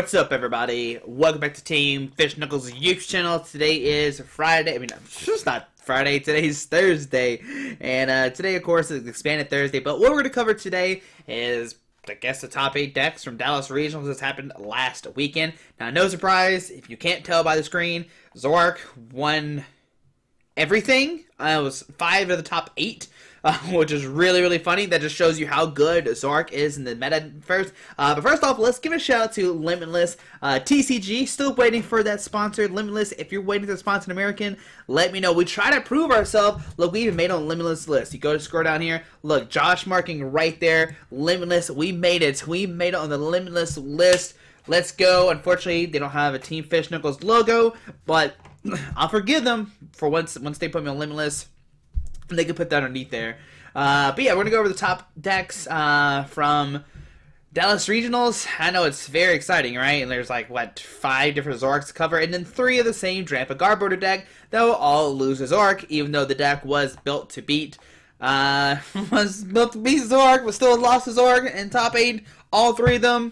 What's up, everybody? Welcome back to Team Fish Knuckles YouTube channel. Today is Friday. I mean, it's not Friday. Today's Thursday. And today, of course, is Expanded Thursday. But what we're going to cover today is, I guess, the top 8 decks from Dallas Regionals. This happened last weekend. Now, no surprise, if you can't tell by the screen, Zorg won everything. It was 5 of the top 8. Which is really, really funny. That just shows you how good Zorg is in the meta first. But first off, let's give a shout out to Limitless. TCG, still waiting for that sponsor. Limitless, if you're waiting to sponsor an American, let me know. We try to prove ourselves. Look, we even made on Limitless list. You go to scroll down here. Look, Josh marking right there. Limitless, we made it. We made it on the Limitless list. Let's go. Unfortunately, they don't have a Team Fish Knuckles logo, but I'll forgive them for once they put me on Limitless. They can put that underneath there. But yeah, we're going to go over the top decks from Dallas Regionals. I know it's very exciting, right? And there's like, what, 5 different Zorgs to cover, and then 3 of the same Drampa Garboder deck that will all lose a Zorg, even though the deck was built to beat Zorg, but still lost to Zorg in top 8, all 3 of them.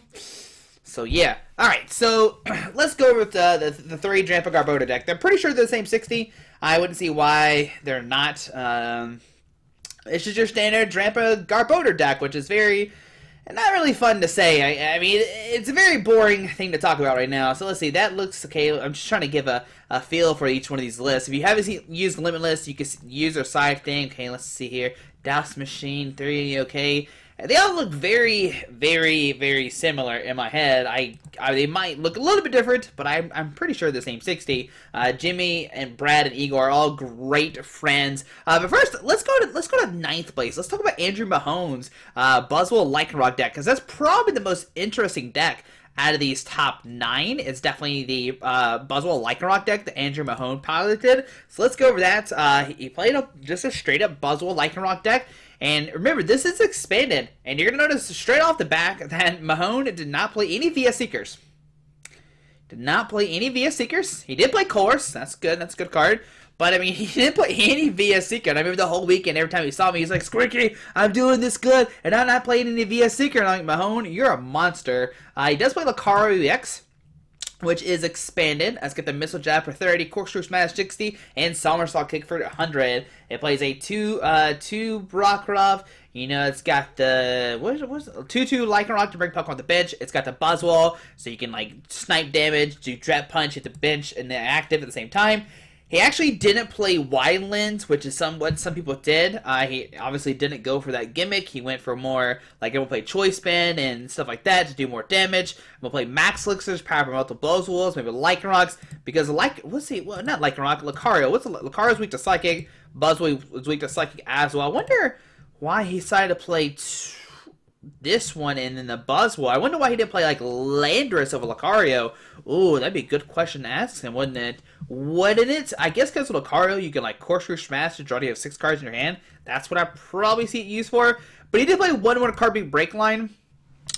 So yeah. Alright, so let's go over with the 3 Drampa Garboder deck. They're pretty sure they're the same 60. I wouldn't see why they're not. It's just your standard Drampa Garboder deck, which is not really fun to say. I mean, it's a very boring thing to talk about right now. So let's see. That looks okay. I'm just trying to give a feel for each one of these lists. If you haven't used Limitless, you can use their side thing. Okay, let's see here. Douse Machine 3, okay. They all look very, very, very similar in my head. They might look a little bit different, but I'm pretty sure they're the same 60. Jimmy and Brad and Igor are all great friends. But first, let's go to 9th place. Let's talk about Andrew Mahone's Buzzwole Lycanroc deck, because that's probably the most interesting deck out of these top 9. It's definitely the Buzzwole Lycanroc deck that Andrew Mahone piloted. So let's go over that. He played just a straight up Buzzwole Lycanroc deck. And remember, this is expanded, and you're going to notice straight off the back that Mahone did not play any VS Seekers. Did not play any VS Seekers. He did play Course. That's good. That's a good card. But, I mean, he didn't play any VS Seeker. And I remember the whole weekend, every time he saw me, he's like, Squirky, I'm doing this good, and I'm not playing any VS Seeker. And I'm like, Mahone, you're a monster. He does play Lucario EX, which is expanded. Let's get the Missile Jab for 30, Corkscrew Smash 60, and Somersault Kick for 100. It plays a 2 Brockruff. You know, it's got the 2/2 Lycanroc to bring Pokemon on the bench. It's got the Buzzwole, so you can like snipe damage, do Trap Punch, hit the bench, and then active at the same time. He actually didn't play Wide Lens, which is what some people did. He obviously didn't go for that gimmick. He went for more, like, I'm going to play Choice Spin and stuff like that to do more damage. I'm going to play Max Elixirs, Power multiple Buzzwoles, maybe Lycanrocs, because, not Lycanroc, Lucario. Lucario's weak to Psychic. Buzzwole is weak to Psychic as well. I wonder why he decided to play this one and then the Buzzwole. I wonder why he didn't play like Landorus over Lucario. Ooh, that'd be a good question to ask him, wouldn't it? Wouldn't it? I guess because of Lucario, you can like Corkscrew Smash to draw you have 6 cards in your hand. That's what I probably see it used for. But he did play one Carbon Break line.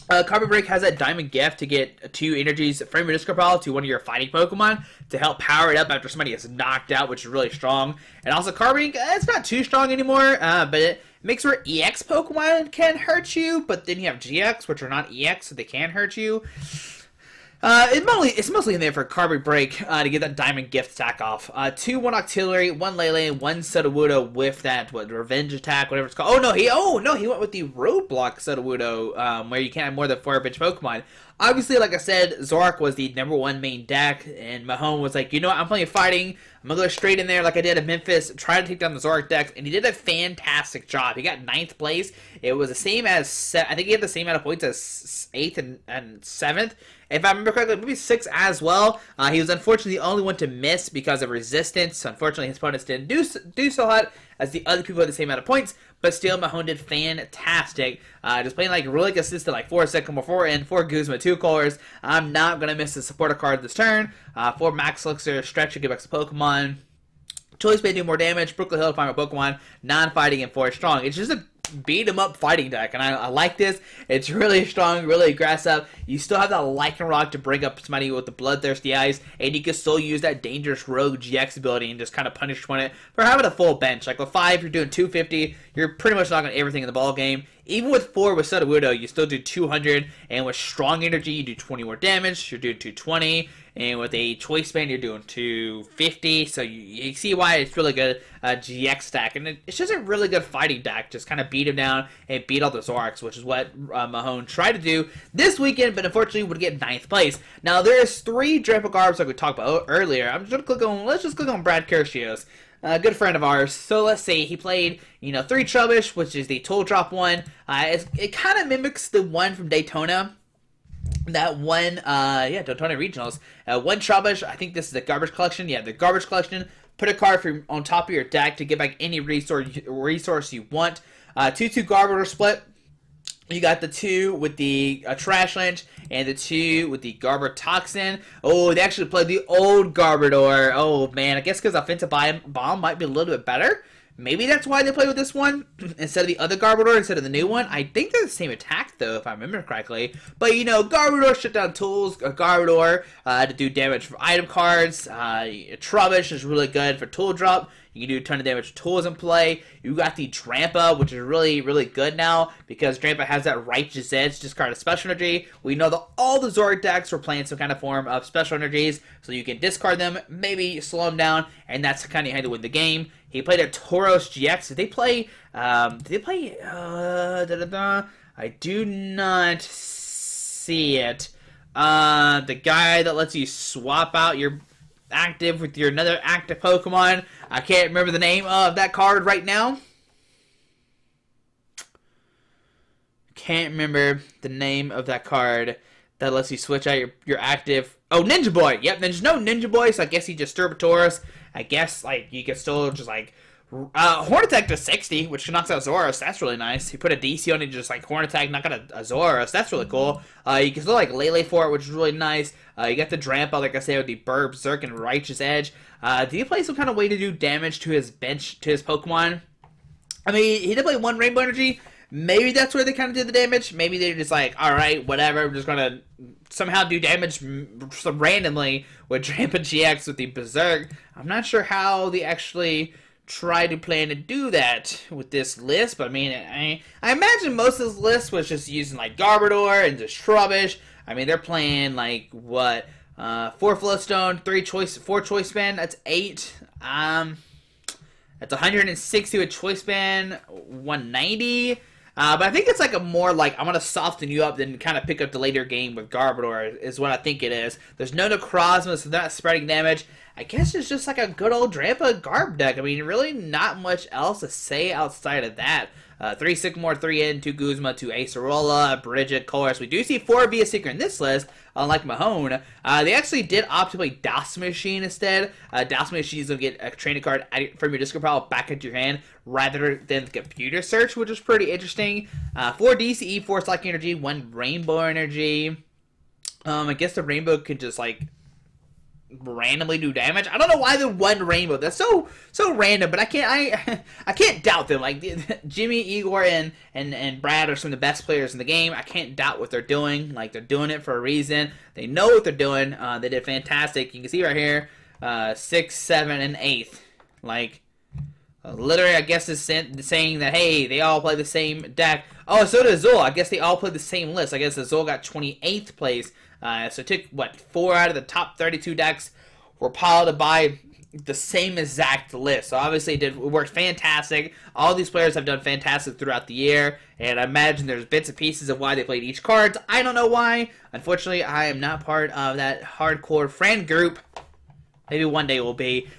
Carbon Break has that Diamond Gift to get 2 energies from your discard pile to one of your fighting Pokemon to help power it up after somebody gets knocked out, which is really strong. And also Carbon, it's not too strong anymore, but it makes where EX Pokemon can hurt you, but then you have GX, which are not EX, so they can hurt you. It's mostly in there for Carbon Break to get that Diamond Gift attack off. 2 1 Octillery, 1 Lele, 1 Sudowoodo with that Revenge attack, whatever it's called. Oh no, he went with the Roadblock Sudowoodo, where you can't have more than 4 bench Pokemon. Obviously, like I said, Zork was the #1 main deck, and Mahone was like, you know what, I'm playing fighting. I'm going to go straight in there like I did at Memphis, try to take down the Zork decks, and he did a fantastic job. He got 9th place. It was the same as, I think he had the same amount of points as 8th and 7th. If I remember correctly, maybe 6 as well. He was unfortunately the only one to miss because of resistance. So unfortunately, his opponents didn't do so hot as the other people had the same amount of points. But still, Mahone did fantastic. Just playing like really consistent, like 4 Sycamore, 4 in, 4 Guzma, 2 Colors. I'm not going to miss the supporter card this turn. 4 Max Elixir, Stretch to give back to Pokemon. Choice Bay do more damage. Brooklyn Hill to find my Pokemon. Non-fighting and 4 strong. It's just a beat 'em up fighting deck, and I like this. It's really strong, really aggressive. You still have that Lycanroc to bring up somebody with the bloodthirsty eyes, and you can still use that dangerous rogue GX ability and just kind of punish one it for having a full bench. Like with 5, you're doing 250. You're pretty much knocking everything in the ball game. even with 4 with Sudowoodo, you still do 200, and with strong energy, you do 20 more damage. You're doing 220, and with a choice band, you're doing 250. So you see why it's really good GX deck, and it's just a really good fighting deck. Just kind of beat him down and beat all the Zorks, which is what Mahone tried to do this weekend, but unfortunately would get 9th place. Now there's 3 Drampa Garbs like we talked about earlier. Let's just click on Brad Kershios. A good friend of ours. So let's see. He played, 3 Trubbish, which is the tool drop one. It kind of mimics the one from Daytona. That one, Daytona Regionals. 1 Trubbish. I think this is the garbage collection. Yeah, the garbage collection. Put a card on top of your deck to get back any resource you want. 2-2 Garbodor split. You got the 2 with the Trash Lynch and the 2 with the Garbotoxin. Oh, they actually played the old Garbodor. Oh, man. I guess because Offensive Bomb might be a little bit better. Maybe that's why they played with this one instead of the other Garbodor, instead of the new one. I think they're the same attack, though, if I remember correctly. But, Garbodor shut down tools, Garbodor to do damage for item cards. Trubbish is really good for tool drop. You can do a ton of damage with tools in play. You got the Drampa, which is really, really good now because Drampa has that Righteous Edge, discard a special energy. We know that all the Zorg decks were playing some kind of form of special energies, so you can discard them, maybe slow them down, and that's kind of how to win the game. He played a Tauros GX. Did they play? I do not see it. The guy that lets you swap out your active with your another active Pokemon. I can't remember the name of that card right now. Can't remember the name of that card that lets you switch out your active. Oh, Ninja Boy. Yep, there's no Ninja Boy, so I guess he just Turbatoris. I guess you can still just Horn Attack to 60, which knocks out Zoroark. That's really nice. You put a DC on it, just Horn Attack, knock out a Zoroark. That's really cool. You can still Lele for it, which is really nice. You got the Drampa, like I said, with the Burb, Zerk, and Righteous Edge. Did he play some kind of way to do damage to his bench, to his Pokemon? I mean, he did play 1 Rainbow Energy. Maybe that's where they kind of did the damage. Maybe they're just alright, whatever, we're just going to somehow do damage randomly with Drampa GX with the Berserk. I'm not sure how they actually try to plan to do that with this list, but I mean, I imagine most of this list was just using Garbodor and just Trubbish. I mean, they're playing 4 Flowstone, 4 Choice Band, that's 8. That's 160 with Choice Band, 190. But I think it's a more I'm going to soften you up than kind of pick up the later game with Garbodor is what I think it is. There's no Necrozma, so they're not spreading damage. I guess it's just a good old Drampa Garb deck. I mean, really not much else to say outside of that. 3 Sycamore, 3 N, 2 Guzma, 2 Acerola, Bridget, Colress. We do see 4 Via Secret in this list, unlike Mahone. They actually did opt to play DOS Machine instead. DOS Machine is going to get a training card from your discard pile back into your hand rather than the computer search, which is pretty interesting. 4 DCE, 4 Psychic Energy, 1 Rainbow Energy. I guess the Rainbow could just randomly do damage. I don't know why the 1 Rainbow. That's so random, but I can't doubt them. Jimmy, Igor, and Brad are some of the best players in the game. I can't doubt what they're doing. They're doing it for a reason. They know what they're doing. They did fantastic. You can see right here, 6th, 7th, and 8th. Literally, I guess it's saying that, hey, they all play the same deck. Oh, so does Zol. I guess they all play the same list. I guess the Zol got 28th place. So it took, 4 out of the top 32 decks were piloted by the same exact list. So obviously it worked fantastic. All these players have done fantastic throughout the year. And I imagine there's bits and pieces of why they played each card. I don't know why. Unfortunately, I am not part of that hardcore friend group. Maybe one day we'll be.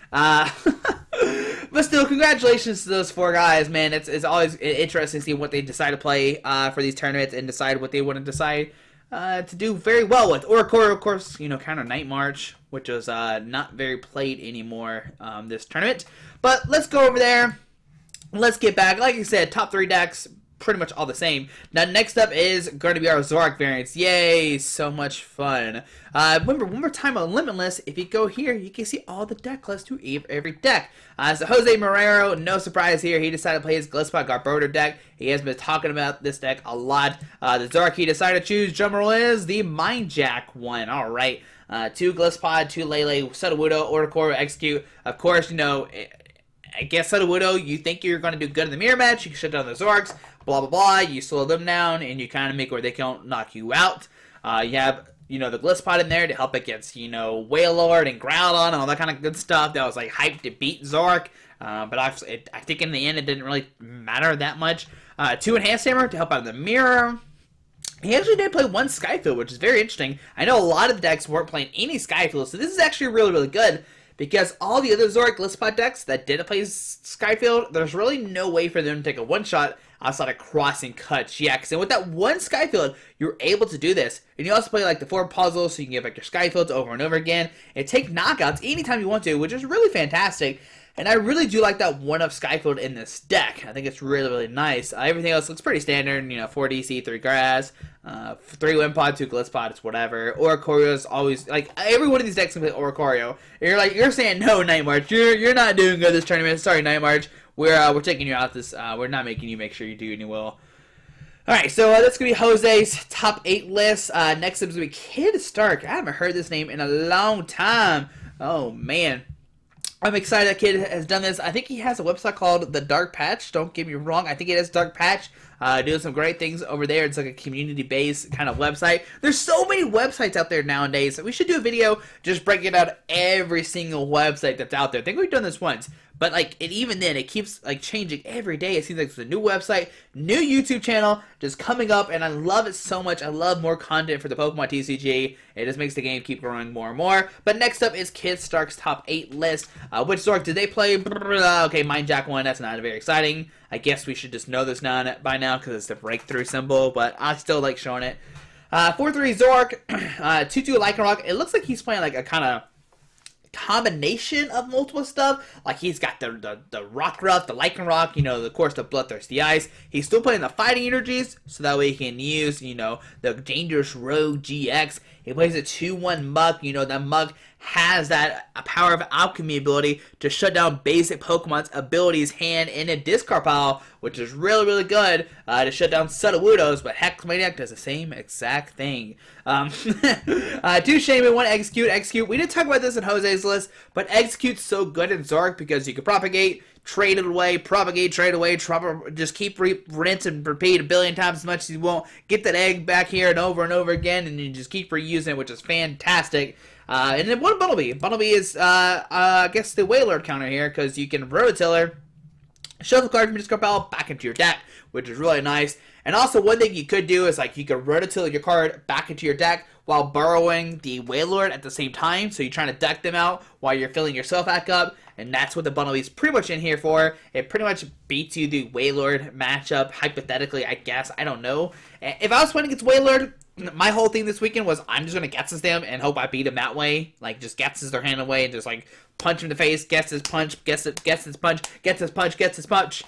But still, congratulations to those 4 guys, man. It's always interesting to see what they decide to play for these tournaments and decide what they want to decide to do very well with. Oricorio, of course, counter Night March, which was not very played anymore this tournament. But let's go over there. Let's get back. Like I said, top 3 decks, pretty much all the same. Now, next up is going to be our Zork variants. Yay, so much fun. Remember, one more time on Limitless, if you go here, you can see all the deck lists to every deck. So Jose Marrero, no surprise here, he decided to play his Gliscod Garbodor deck. He has been talking about this deck a lot. The Zork he decided to choose, drumroll is the Mind Jack one. All right. 2 Gliscod, 2 Lele, Sudowoodo, Oricorio, Execute. Of course, I guess Sudowoodo, you think you're going to do good in the mirror match, you can shut down the Zorks, blah, blah, blah. You slow them down, and you kind of make where they can't knock you out. You have, the Glisspot in there to help against, Wailord and Groudon and all that kind of good stuff. That was, like, hyped to beat Zorg. But I think in the end, it didn't really matter that much. 2 Enhanced Hammer to help out in the mirror. He actually did play 1 Skyfield, which is very interesting. I know a lot of the decks weren't playing any Skyfield, so this is actually really, really good. Because all the other Zorg Glisspot decks that didn't play Skyfield, there's really no way for them to take a one-shot outside of crossing cuts GX. And with that 1 Skyfield, you're able to do this. And you also play like the 4 puzzles, so you can get back your Skyfields over and over again. And take knockouts anytime you want to, which is really fantastic. And I really do like that 1-up Skyfield in this deck. I think it's really, really nice. Everything else looks pretty standard. 4 DC, 3 Grass, 3 Wimpod, 2 Glisspot, it's whatever. Oricorio is always, like, every one of these decks can play Oricorio. You're saying, no, Night March, you're not doing good this tournament. Sorry, Night March. We're taking you out this, we're not making you make sure you do, and you will. Alright, so that's going to be Jose's top 8 list. Next up is going to be Kid Stark. I haven't heard this name in a long time. Oh, man. I'm excited that Kid has done this. I think he has a website called The Dark Patch. Don't get me wrong. I think it is Dark Patch. Doing some great things over there. It's like a community-based kind of website. There's so many websites out there nowadays. We should do a video just breaking out every single website that's out there. I think we've done this once. But, like, even then, it keeps, like, changing every day. It seems like it's a new website, new YouTube channel just coming up, and I love it so much. I love more content for the Pokemon TCG. It just makes the game keep growing more and more. But next up is Kid Stark's top 8 list. Which Zorg did they play? Okay, Mind Jack 1. That's not very exciting. I guess we should just know this now by now because it's the breakthrough symbol, but I still like showing it. 4-3 Zorg, 2-2 Lycanroc. It looks like he's playing, like, a kind of combination of multiple stuff. Like, he's got the Rockruff, the Lycanroc, of course, the Bloodthirsty Ice. He's still playing the Fighting Energies, so that way he can use, the Dangerous Rogue GX. He plays a 2-1 Mug. That Mug has that Power of Alchemy ability to shut down basic Pokemon's abilities hand in a discard pile, which is really, really good to shut down Sudowoodos, but Hex Maniac does the same exact thing. 2 Shaman, 1 Execute. We didn't talk about this in Jose's list, but Execute's so good in Zorg because you can propagate, trade it away, propagate, trade away, just keep rinse and repeat a billion times as much as you want. Get that egg back here and over again, and you just keep reusing it, which is fantastic. And then 1 Bumblebee. Bumblebee is, I guess, the Wailord counter here, because you can Rototiller, shuffle card from your discard pile back into your deck, which is really nice. And also, one thing you could do is, like, you could Rototiller your card back into your deck while burrowing the Wailord at the same time. So you're trying to deck them out while you're filling yourself back up. And that's what the Bumblebee is pretty much in here for. It pretty much beats you the Wailord matchup, hypothetically, I guess. I don't know. If I was playing against Wailord, my whole thing this weekend was I'm just going to Getsus them and hope I beat him that way. Like, just Getsus their hand away and just, like, punch him in the face, gets his punch, gets his punch, gets his punch, gets his punch.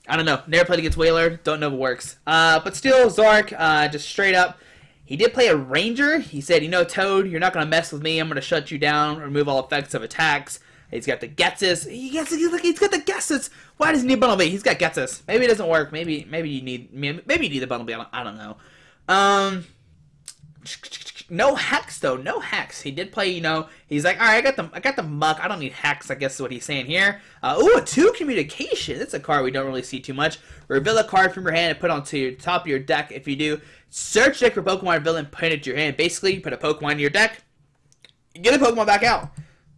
I don't know. Never played against Wailord. Don't know if it works. But still, Zorg, just straight up. He did play a Ranger. He said, Toad, you're not going to mess with me. I'm going to shut you down, remove all effects of attacks. He's got the Getsus. He's got the Getsus. Why does he need Bumblebee? He's got Getsus. Maybe it doesn't work. Maybe you need the Bumblebee. I don't know. No Hex though. No Hex. He did play. He's like, all right, I got the Muck. I don't need Hex. I guess is what he's saying here. Ooh, a 2 Communication. That's a card we don't really see too much. Reveal a card from your hand and put it onto your top of your deck. If you do, search deck for Pokemon reveal and put it to your hand. Basically, you put a Pokemon in your deck, you get a Pokemon back out.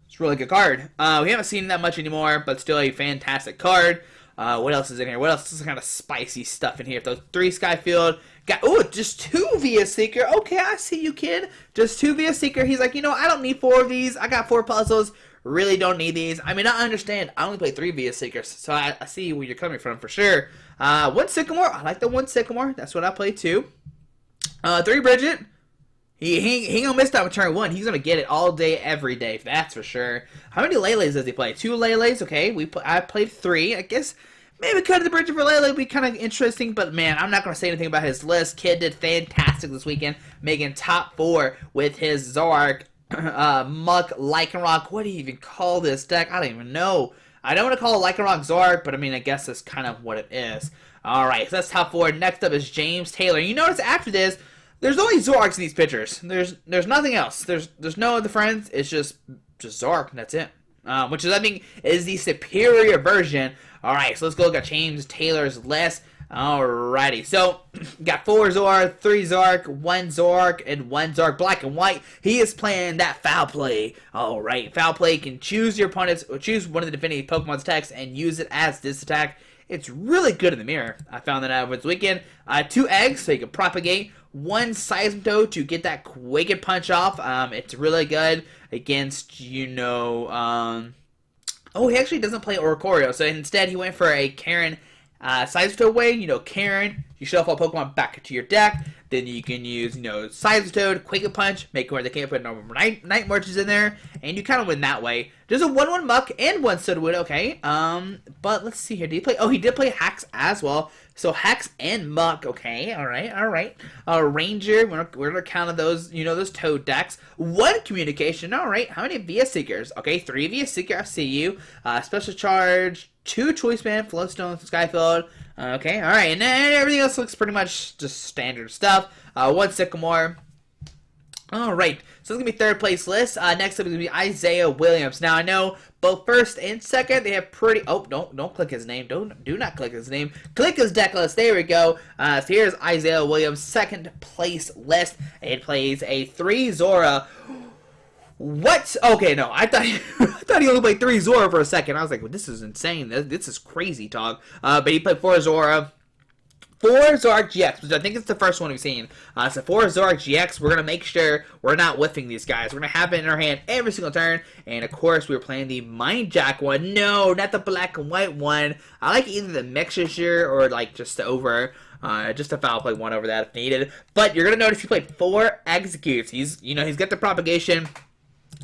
It's a really good card. We haven't seen that much anymore, but still a fantastic card. What else is in here? What else is kind of spicy stuff in here? Those 3 Skyfield. Just 2 Via Seeker. Okay, I see you, kid. Just 2 Via Seeker. He's like, I don't need 4 of these. I got 4 puzzles. Really don't need these. I mean, I understand. I only play 3 Via Seekers, so I see where you're coming from for sure. 1 Sycamore. I like the 1 Sycamore. That's what I play too. 3 Bridget. He ain't gonna miss that with turn 1. He's gonna get it all day, every day. That's for sure. How many Lele's does he play? 2 Lele's. Okay, I played 3. I guess maybe cutting the bridge for Lele would be kind of interesting, but man, I'm not gonna say anything about his list. Kid did fantastic this weekend, making top 4 with his Zorg, Muck, Lycanroc. What do you even call this deck? I don't even know. I don't want to call it Lycanroc Zorg, but I mean, I guess that's kind of what it is. All right, so that's top 4. Next up is James Taylor. You notice after this, there's only Zorgs in these pictures. There's nothing else. There's no other friends. It's just Zorg. That's it. Which is, I think, is the superior version. All right, so let's go look at James Taylor's list. Alrighty, so got 4 Zorg, 3 Zorg, 1 Zorg, and 1 Zorg black and white. He is playing that foul play. Alright, foul play can choose your opponent's, or choose one of the defending Pokemon's attacks and use it as this attack. It's really good in the mirror. I found that out over this weekend. 2 eggs, so you can propagate. 1 Seismitoad to get that Quick Punch off. It's really good against, you know, oh, he actually doesn't play Oricorio, so instead he went for a Karen Seismitoad way. You know, Karen, you shuffle a Pokemon back into your deck. Then you can use, you know, Seismitoad, Quick Punch, make where they can't put normal night marches in there, and you kind of win that way. There's a 1/1 Muck and 1 Sudowoodo, okay. But let's see here. Did he play? Oh, he did play Hacks as well. So Hacks and Muck, okay. All right. Ranger, we're gonna count those, you know, those Toad decks. 1 Communication, all right. How many VS Seekers? Okay, 3 VS Seeker. I see you. Special Charge, 2 Choice Band, Floatstone, Skyfield. Okay, all right, and then everything else looks pretty much just standard stuff. 1 Sycamore. All right, so it's gonna be 3rd place list. Next up is gonna be Isaiah Williams. Now I know both 1st and 2nd they have pretty. Oh, don't click his name. Do not click his name. Click his deck list. There we go. So here's Isaiah Williams' 2nd place list. It plays a 3 Zora. What? Okay, no, I thought he only played 3 Zora for a second. I was like, well, this is insane. This is crazy talk. But he played 4 Zora. 4 Zorg GX, which I think it's the first one we've seen. So 4 Zorg GX, we're going to make sure we're not whiffing these guys. We're going to have it in our hand every single turn. And of course, we were playing the Mind Jack one. No, not the black and white one. I like either the mixture or like just the just a foul play one over that if needed. But you're going to notice he played 4 Executes. He's got the propagation.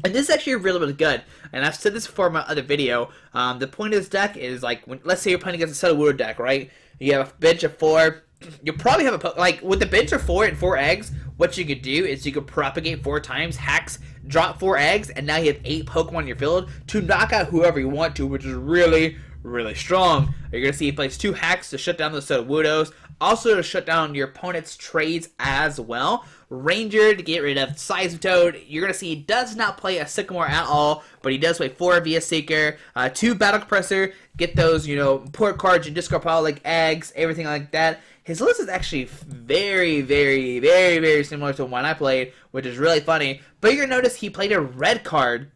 And this is actually really, really good. And I've said this before in my other video. The point of this deck is, like, let's say you're playing against a Sudowoodo deck, right? You have a bench of 4. You'll probably have like, with the bench of 4 and 4 eggs, what you could do is you could propagate 4 times, Hacks, drop 4 eggs, and now you have 8 Pokemon in your field to knock out whoever you want to, which is really, really strong. You're going to see he plays 2 Hacks to shut down the Sudowoodos, also to shut down your opponent's trades as well. Ranger to get rid of Seismitoad. You're going to see he does not play a Sycamore at all, but he does play 4 VS Seeker, 2 Battle Compressor, get those, you know, port cards and discard pile like eggs, everything like that. His list is actually very, very, very, very similar to one I played, which is really funny. But you're going to notice he played a red card.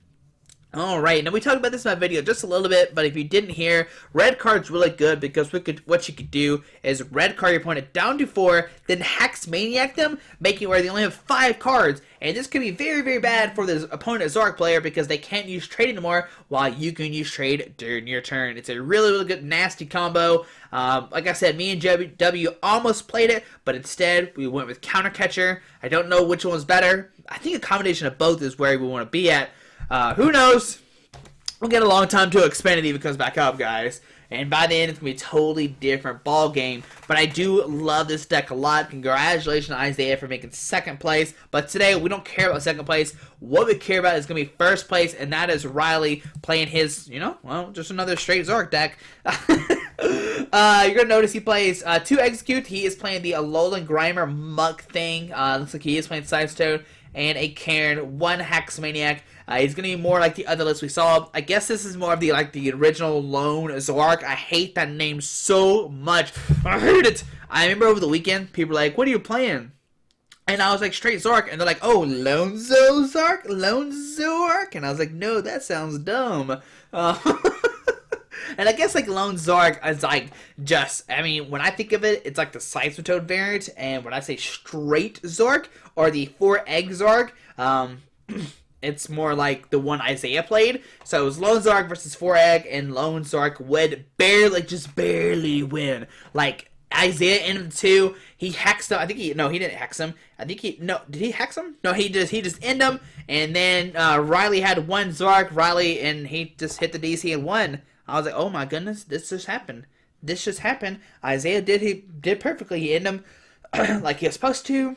Alright, now we talked about this in my video just a little bit, but if you didn't hear, red card's really good because what you could do is red card your opponent down to 4, then Hex Maniac them, making where they only have 5 cards. And this could be very, very bad for the opponent Zorg player because they can't use trade anymore while you can use trade during your turn. It's a really, really good, nasty combo. Like I said, me and W almost played it, but instead we went with Counter Catcher. I don't know which one was better. I think a combination of both is where we want to be at. Who knows? We'll get a long time till Xfinity even comes back up, guys. And by then, it's going to be a totally different ball game. But I do love this deck a lot. Congratulations, Isaiah, for making 2nd place. But today, we don't care about 2nd place. What we care about is going to be 1st place, and that is Riley playing his, you know, well, just another straight Zorg deck. You're going to notice he plays 2 Execute. He is playing the Alolan Grimer Muck thing. Looks like he is playing Sidestone. And a Karen, 1 Hex Maniac. He's going to be more like the other list we saw. I guess this is more of the original Lone Zorg. I hate that name so much. I hate it. I remember over the weekend, people were like, what are you playing? And I was like, straight Zorg. And they're like, oh, Lone Zorg? Lone Zorg? And I was like, no, that sounds dumb. And I guess, like, Lone Zorg is, like, just, I mean, when I think of it, it's like the Seismitoad variant. And when I say straight Zorg, or the 4-egg Zorg, it's more like the one Isaiah played. So it was Lone Zorg versus 4-egg, and Lone Zorg would just barely win. Like, Isaiah ended 2, he hexed him. I think he didn't hex him. Did he hex him? No, he just ended him. And then Riley had 1 Zorg, and he just hit the DC and won. I was like, oh my goodness, this just happened. Isaiah did perfectly. He ended him like he was supposed to.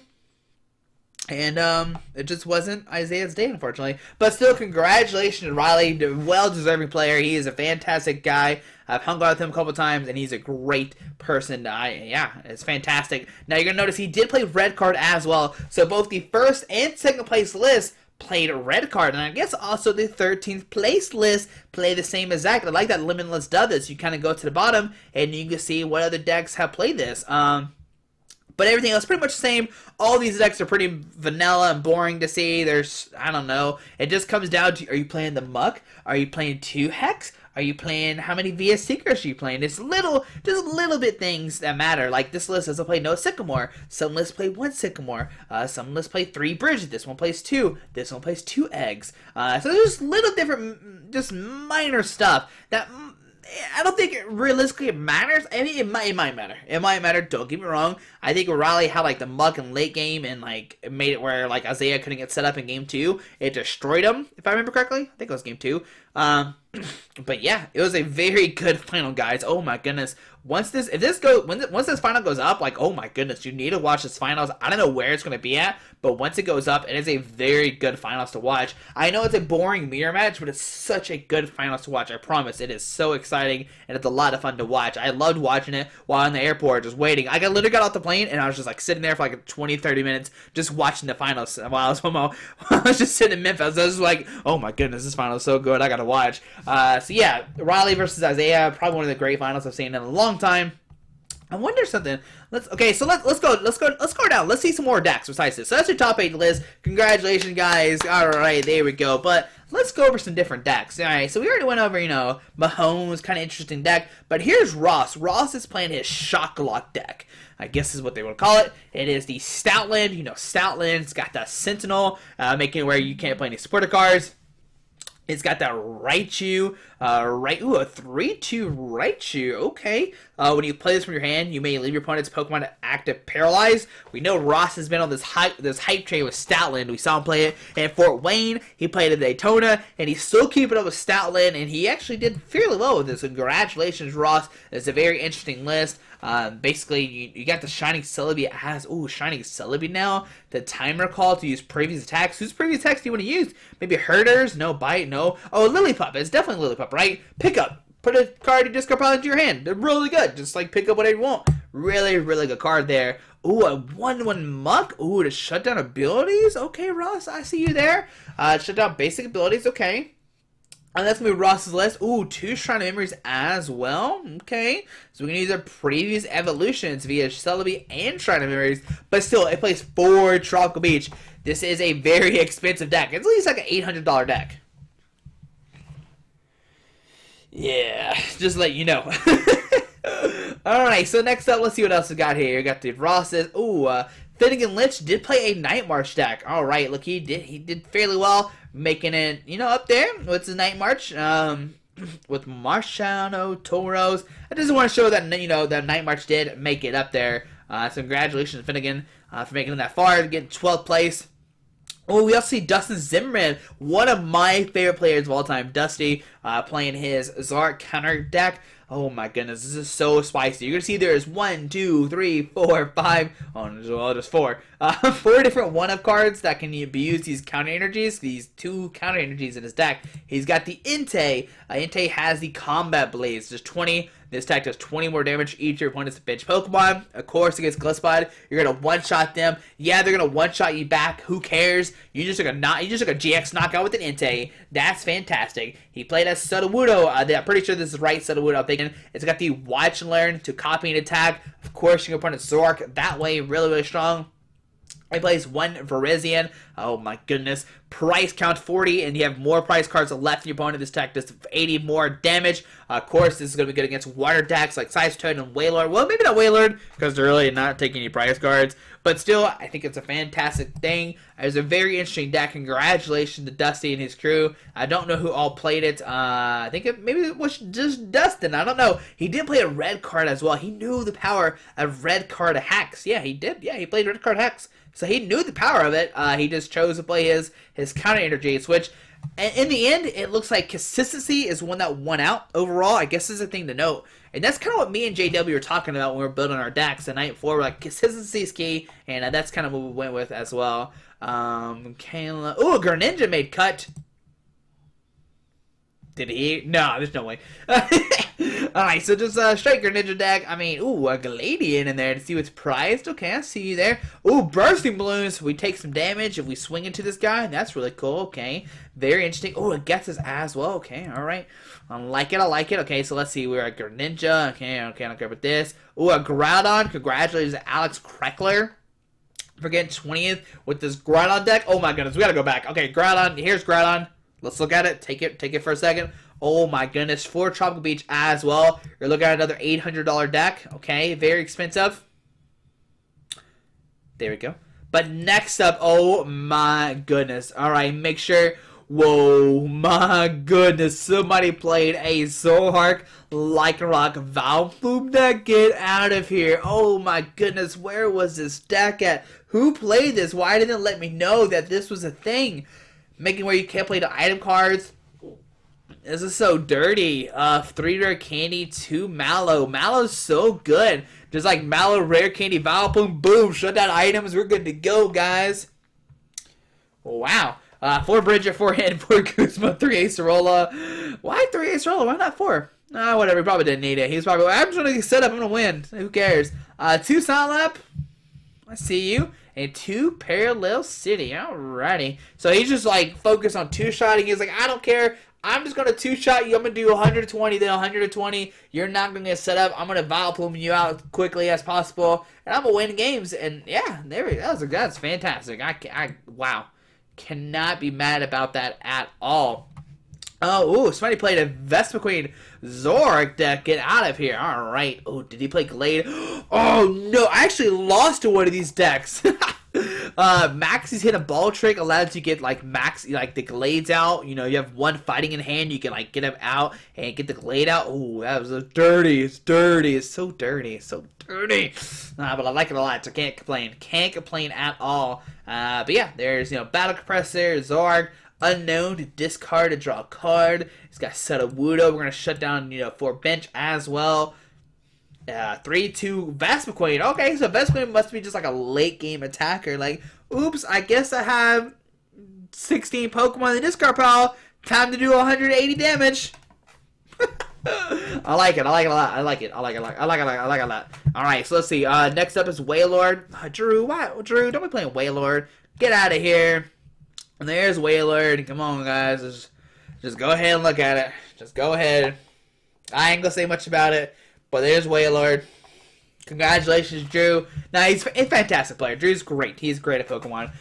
And it just wasn't Isaiah's day, unfortunately. But still, congratulations to Riley, well-deserving player. He is a fantastic guy. I've hung out with him a couple times, and he's a great person. Yeah, it's fantastic. Now, you're going to notice he did play red card as well. So both the 1st and 2nd place lists played a red card, and I guess also the 13th place list play the same exact. I like that Limitless does this. You kind of go to the bottom and you can see what other decks have played this. But everything else pretty much the same. All these decks are pretty vanilla and boring to see. There's, I don't know. It just comes down to, are you playing the Muck? Are you playing 2 Hex? Are you playing, how many VS Secrets are you playing? It's just little bit things that matter. Like this list doesn't play no Sycamore. Some lists play 1 Sycamore. Some lists play 3 Bridges. This one plays 2. This one plays 2 Eggs. So there's little different, just minor stuff that I don't think it realistically matters. I mean, it might matter. It might matter. Don't get me wrong. I think Riley had like the Muck in late game and like it made it where like Isaiah couldn't get set up in game 2. It destroyed him, if I remember correctly. I think it was game 2. But yeah, it was a very good final, guys. Oh my goodness. Once this final goes up, like, oh my goodness, you need to watch this finals. I don't know where it's going to be at, but once it goes up, it is a very good finals to watch. I know it's a boring mirror match, but it's such a good finals to watch. I promise. It is so exciting, and it's a lot of fun to watch. I loved watching it while in the airport, just waiting. I literally got off the plane, and I was just like sitting there for like 20, 30 minutes, just watching the finals while I was just sitting in Memphis. I was like, oh my goodness, this final is so good. I got to watch. So yeah, Riley versus Isaiah, probably one of the great finals I've seen in a long time. I wonder something. Let's go down. Let's see some more decks besides this. So that's your top 8 list. Congratulations, guys. All right, there we go. But let's go over some different decks. All right, so we already went over, you know, Mahomes, kind of interesting deck. But here's Ross. Ross is playing his Shock Lock deck, I guess is what they would call it. It is the Stoutland. You know, Stoutland's got the Sentinel, making it where you can't play any supporter cards. It's got that Raichu, a 3-2 Raichu, okay. When you play this from your hand, you may leave your opponent's Pokemon active paralyzed. We know Ross has been on this hype train with Stoutland. We saw him play it at Fort Wayne. He played at Daytona, and he's still keeping up with Stoutland, and he actually did fairly well with this. So congratulations, Ross. It's a very interesting list. Basically, you got the Shining Celebi as, Shining Celebi now. The timer call to use previous attacks. Whose previous attacks do you want to use? Maybe Herders? No. Bite? No. Oh, Lillipup. It's definitely Lillipup, right? Pick up. Put a card you discard pile into your hand. They're really good. Just like pick up whatever you want. Really, really good card there. Ooh, a 1/1 Muck. Ooh, to shut down abilities? Okay, Ross, I see you there. Shut down basic abilities. Okay. And that's going to be Ross's list. Ooh, 2 Shrine of Memories as well. Okay. So we can use our previous evolutions via Celebi and Shrine of Memories. But still, it plays 4 Tropical Beach. This is a very expensive deck. It's at least like an $800 deck. Yeah, just to let you know. Alright, so next up, let's see what else we got here. We got the Rosses. Ooh, Finnegan Lynch did play a Night March deck. Alright, look, he did fairly well, making it, you know, up there with the Night March. With Marciano, Toros. I just want to show that, you know, that Night March did make it up there. So congratulations, Finnegan, for making it that far, getting 12th place. Oh, we also see Dustin Zimmerman, one of my favorite players of all time. Dusty, playing his Zorg counter deck. Oh my goodness, this is so spicy. You're going to see there's 1, 2, 3, 4, 5, well, just 4. 4 different one-of cards that can be used, these counter energies, these 2 counter energies in his deck. He's got the Entei. Entei has the Combat Blaze, just 20. This deck does 20 more damage each of your opponent's bench Pokemon. Of course, against Gliscod, you're gonna one-shot them. Yeah, they're gonna one-shot you back. Who cares? You just took a GX knockout with an Entei. That's fantastic. He played as Sudowoodo. I'm pretty sure this is right, Sudowoodo. I'm thinking it's got the Watch and Learn to copy and attack. Of course, your opponent's Zork that way, really, really strong. He plays 1 Virizion. Oh my goodness. Price count 40, and you have more price cards left in your opponent. This deck does 80 more damage. Of course, this is going to be good against water decks like Size Toad and Wailord. Well, maybe not Wailord, because they're really not taking any price cards. But still, I think it's a fantastic thing. It's a very interesting deck. Congratulations to Dusty and his crew. I don't know who all played it. I think maybe it was just Dustin. I don't know. He did play a red card as well. He knew the power of red card Hex. Yeah, he did. Yeah, he played red card Hex. So he knew the power of it. He just chose to play his counter energies, which in the end, it looks like consistency is one that won out overall. I guess is a thing to note. And that's kind of what me and JW were talking about when we were building our decks the night before. We're like, consistency is key, and that's kind of what we went with as well. Kayla. Oh, Greninja made cut. Did he? No, there's no way. Alright, so just strike your ninja deck. I mean, ooh, a Galadian in there to see what's prized. Okay, I see you there. Ooh, bursting balloons. We take some damage if we swing into this guy. That's really cool. Okay, very interesting. Oh, it gets us as well. Okay, alright. I like it. I like it. Okay, so let's see. We're at Greninja. Okay, I'll go with this. Ooh, a Groudon. Congratulations, Alex Kreckler. For getting 20th with this Groudon deck. Oh my goodness, we gotta go back. Okay, Groudon. Here's Groudon. Let's look at it. Take it for a second. Oh my goodness, for Tropical Beach as well. You're looking at another $800 deck. Okay, very expensive. There we go. But next up, oh my goodness. All right, make sure. Whoa, my goodness. Somebody played a Zorg Lycanroc Vileplume deck. Get out of here. Oh my goodness, where was this deck at? Who played this? Why didn't it let me know that this was a thing? Making where you can't play the item cards. This is so dirty. 3 rare candy, 2 mallow. Mallow's so good. Just like mallow, rare candy, Vileplume, boom. Shut down items. We're good to go, guys. Wow. 4 Bridger, 4 Hand, 4 Kuzma, 3 Acerola. Why 3 Acerola? Why not 4? Oh, whatever. He probably didn't need it. He was probably, I'm just going to set up. I'm going to win. Who cares? 2 Silap. I see you. And 2 Parallel City. Alrighty. So he's just like focused on 2-shotting. He's like, I don't care. I'm just going to 2-shot you. I'm going to do 120, then 120. You're not going to get set up. I'm going to Vileplume you out quickly as possible. And I'm going to win games. And yeah, there we go. That's fantastic. Wow. Cannot be mad about that at all. Oh, ooh, somebody played a Vespiquen Zorg deck. Get out of here. All right. Oh, did he play Glade? Oh, no. I actually lost to one of these decks. Maxie's hit a ball trick allows you to get like the Glades out. You know, you have 1 fighting in hand. You can like get him out and get the Glade out. Oh, that was dirty. It's dirty. It's so dirty. It's so dirty. But I like it a lot, so can't complain. Can't complain at all. But yeah, there's, Battle Compressor, Zorg. Unknown to discard to draw a card. He's got Sudowoodo. We're going to shut down, for bench as well. 3-2 Vespiquen. Okay, so Vespiquen must be just like a late game attacker. Like, oops, I guess I have 16 Pokemon in the discard pile. Time to do 180 damage. I like it. I like it a lot. I like it. I like it a lot. All right, so let's see. Next up is Wailord. Drew, why? Drew, don't be playing Wailord. Get out of here. And there's Wailord. Come on, guys. Just go ahead and look at it. Just go ahead. I ain't gonna say much about it, but there's Wailord. Congratulations, Drew. Now, he's a fantastic player. Drew's great. He's great at Pokemon.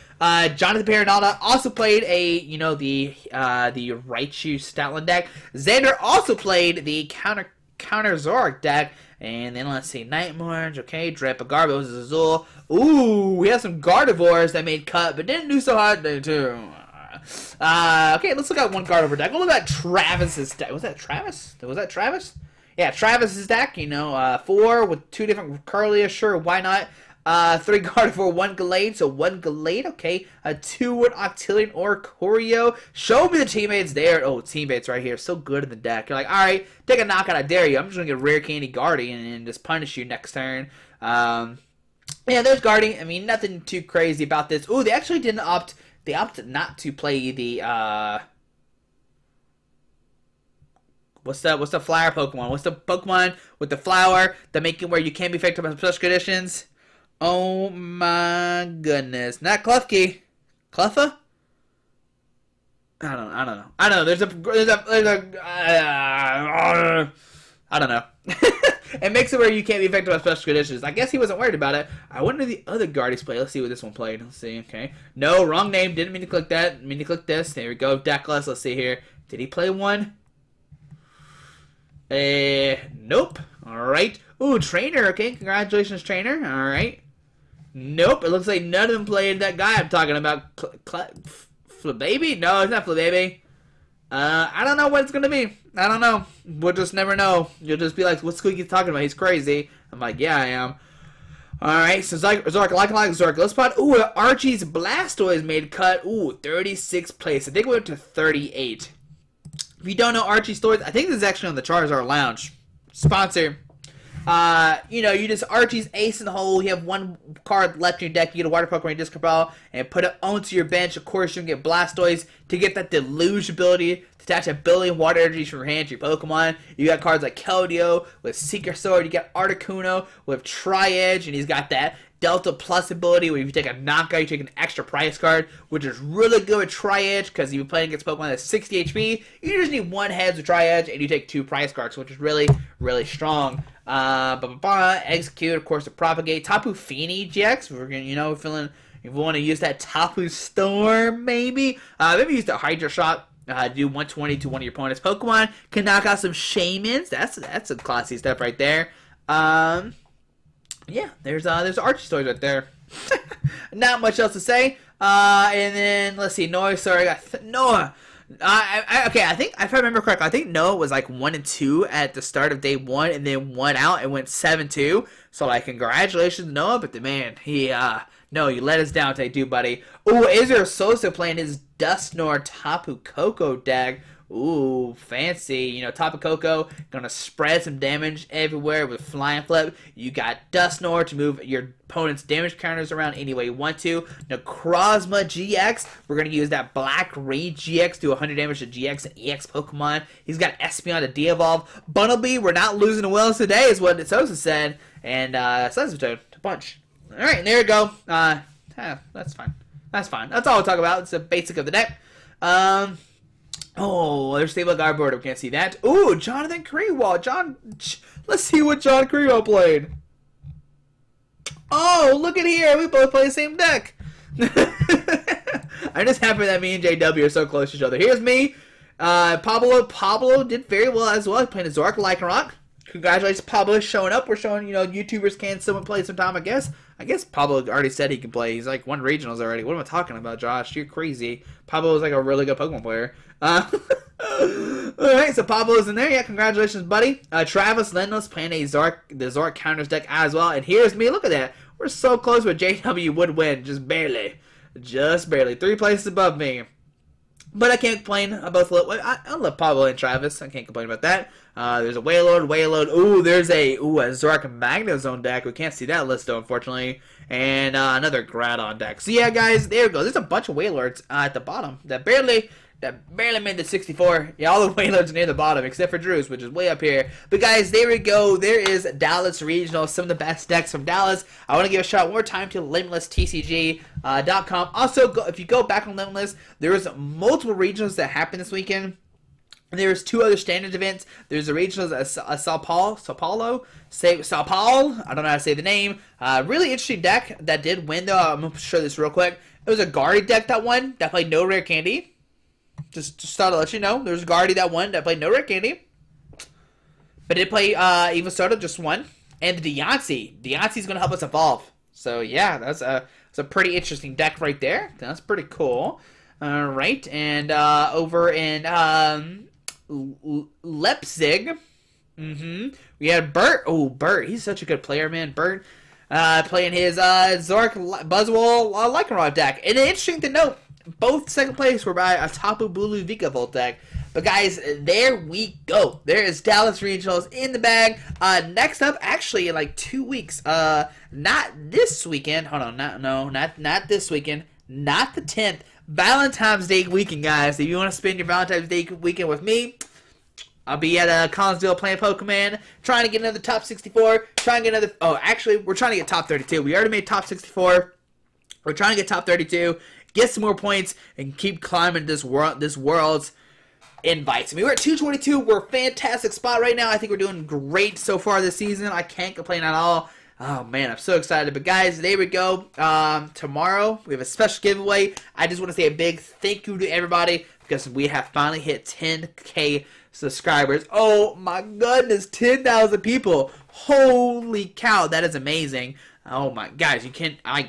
Jonathan Perenalta also played the Raichu Stoutland deck. Xander also played the counter Zorg deck. And then let's see, Nightmarge, okay, Drapagarbo, Azul. Ooh, we have some Gardevoirs that made cut, but didn't do so hot there too. Okay, let's look at one Gardevoir deck. We'll look at Travis's deck. Was that Travis? Was that Travis? Yeah, Travis's deck, 4 with 2 different Curlia, sure, why not? 3 Gardevoir, 1 Gallade, so 1 Gallade, okay. 2 with Octilleon or Choreo. Show me the teammates there. Oh, teammates right here, so good in the deck. You're like, alright, take a knockout, I dare you. I'm just gonna get Rare Candy Guardian and just punish you next turn. Yeah, there's Guardian. I mean, nothing too crazy about this. Ooh, they actually didn't opt, they opted not to play the, What's the flower Pokemon? What's the Pokemon with the flower that make it where you can't be affected by special conditions? Oh my goodness. Not Klefki. Cleffa? I don't know. There's a I don't know. It makes it where you can't be affected by special conditions. I guess he wasn't worried about it. I wonder the other Guardians play. Let's see what this one played. Let's see. Okay. No, wrong name. Didn't mean to click that. Mean to click this. There we go. Deckless. Let's see here. Did he play one? Nope. Alright. Ooh, Trainer. Okay, congratulations, Trainer. Alright. Nope, it looks like none of them played that guy I'm talking about. Flababy? No, it's not Flababy. I don't know what it's gonna be. I don't know. We'll just never know. You'll just be like, what's Squeaky talking about? He's crazy. I'm like, yeah, I am. Alright, so Zorg, Zorg, let's spot. Ooh, Archie's Blastoise made cut. Ooh, 36th place. I think we went to 38. If you don't know Archie's stories, I think this is actually on the Charizard Lounge. Sponsor. You just Archie's ace in the hole. You have 1 card left in your deck. You get a Water Pokemon Discard Ball and put it onto your bench. Of course, you can get Blastoise to get that Deluge ability to attach a billion water energies from your hand to your Pokemon. You got cards like Keldeo with Secret Sword. You got Articuno with Tri-Edge, and he's got that Delta Plus ability where if you take a knockout, you take an extra prize card, which is really good with Tri-Edge because if you're playing against Pokemon that's 60 HP, you just need one heads with Tri-Edge and you take 2 prize cards, which is really, really strong. Execute, of course, to Propagate. Tapu Fini GX, we're gonna, feeling if we want to use that Tapu Storm, maybe use the Hydra Shot. Do 120 to one of your opponent's Pokemon. Can knock out some Shaymins. That's a classy stuff right there. Yeah, there's Archie stories right there. Not much else to say. And then let's see, Noah. Sorry, I got Noah. Okay, I think if I remember correctly, I think Noah was like 1-2 at the start of day 1, and then 1 out and went 7-2. So like, congratulations, Noah. But the man, no, you let us down today, dude, buddy. Ooh, Israel Sosa playing his Dusknoir Tapu Koko deck. Ooh, fancy. Tapu Koko gonna spread some damage everywhere with Flying Flip. You got Dusknoir to move your opponent's damage counters around any way you want to. Necrozma GX, we're gonna use that Black Ray GX, do 100 damage to GX and EX Pokemon. He's got Espeon to de-evolve. Bunnelby, we're not losing to Willis today, is what Sosa said. And Sensitoad to punch. Alright, and there you go. That's fine. That's fine. That's all we'll talk about. It's the basic of the deck. Oh, there's Stable Guard Board. We can't see that. Ooh, Jonathan Krewall. Let's see what John Krewall played. Oh, look at here. We both play the same deck. I'm just happy that me and JW are so close to each other. Here's me. Pablo did very well as well. He's playing a Zorg Lycanroc. Congratulations, Pablo, showing up. We're showing, YouTubers can someone play sometime, I guess. I guess Pablo already said he can play. He's like won regionals already. What am I talking about, Josh? You're crazy. Pablo is like a really good Pokemon player. Alright, so Pablo's in there. Yeah, congratulations, buddy. Travis Lendless playing the Zork counters deck as well. And here's me. Look at that. We're so close where JW would win. Just barely. Just barely. 3 places above me. But I can't complain about I love Pablo and Travis. I can't complain about that. There's a Wailord. Ooh, there's a Zork Magnezone deck. We can't see that list though, unfortunately. And another Groudon deck. So yeah, guys, there we go. There's a bunch of Wailords at the bottom that barely made the 64. Yeah, all the Wailords are near the bottom, except for Drew's, which is way up here. But guys, there we go. There is Dallas Regional, some of the best decks from Dallas. I want to give a shout one more time to LimitlessTCG.com. Also, if you go back on Limitless, there was multiple regionals that happened this weekend. There's 2 other standard events. There's the regionals at Sao Paulo. I don't know how to say the name. Really interesting deck that did win, though. I'm going to show this real quick. It was a Guardy deck that won, that played no rare candy. Just thought to let you know, there's a Guardy that won that played no rare candy. But did play Eva Soto, just won. And the Deontay. Deontay's going to help us evolve. So yeah, that's a pretty interesting deck right there. That's pretty cool. Alright, and over in Leipzig, we had Bert. Oh, Bert, he's such a good player, man. Bert playing his Zork Buzzwole Lycanroc deck. And interesting to note, both second place were by a Tapu Bulu Vikavolt deck. But guys, there we go. There is Dallas Regionals in the bag. Next up, actually, in like 2 weeks. Not this weekend. Hold on, not this weekend. Not the 10th. Valentine's Day weekend, guys. If you want to spend your Valentine's Day weekend with me, I'll be at Collinsville playing Pokemon, trying to get another top 64. Trying to get another. Oh, actually, we're trying to get top 32. We already made top 64. We're trying to get top 32. Get some more points and keep climbing this world's invites. I mean, we're at 222. We're a fantastic spot right now. I think we're doing great so far this season. I can't complain at all. Oh, man, I'm so excited. But, guys, there we go. Tomorrow, we have a special giveaway. I just want to say a big thank you to everybody because we have finally hit 10K subscribers. Oh, my goodness, 10,000 people. Holy cow, that is amazing. Oh my, guys, you can't, I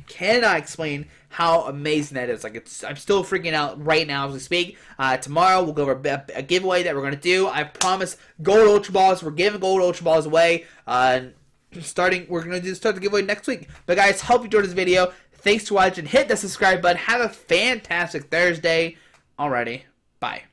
cannot explain how amazing that is. Like, I'm still freaking out right now as we speak. Tomorrow we'll go over a giveaway that we're gonna do. I promise, gold Ultra Balls. We're giving gold Ultra Balls away. We're gonna start the giveaway next week. But guys, hope you enjoyed this video. Thanks for watching. Hit the subscribe button. Have a fantastic Thursday. Alrighty, bye.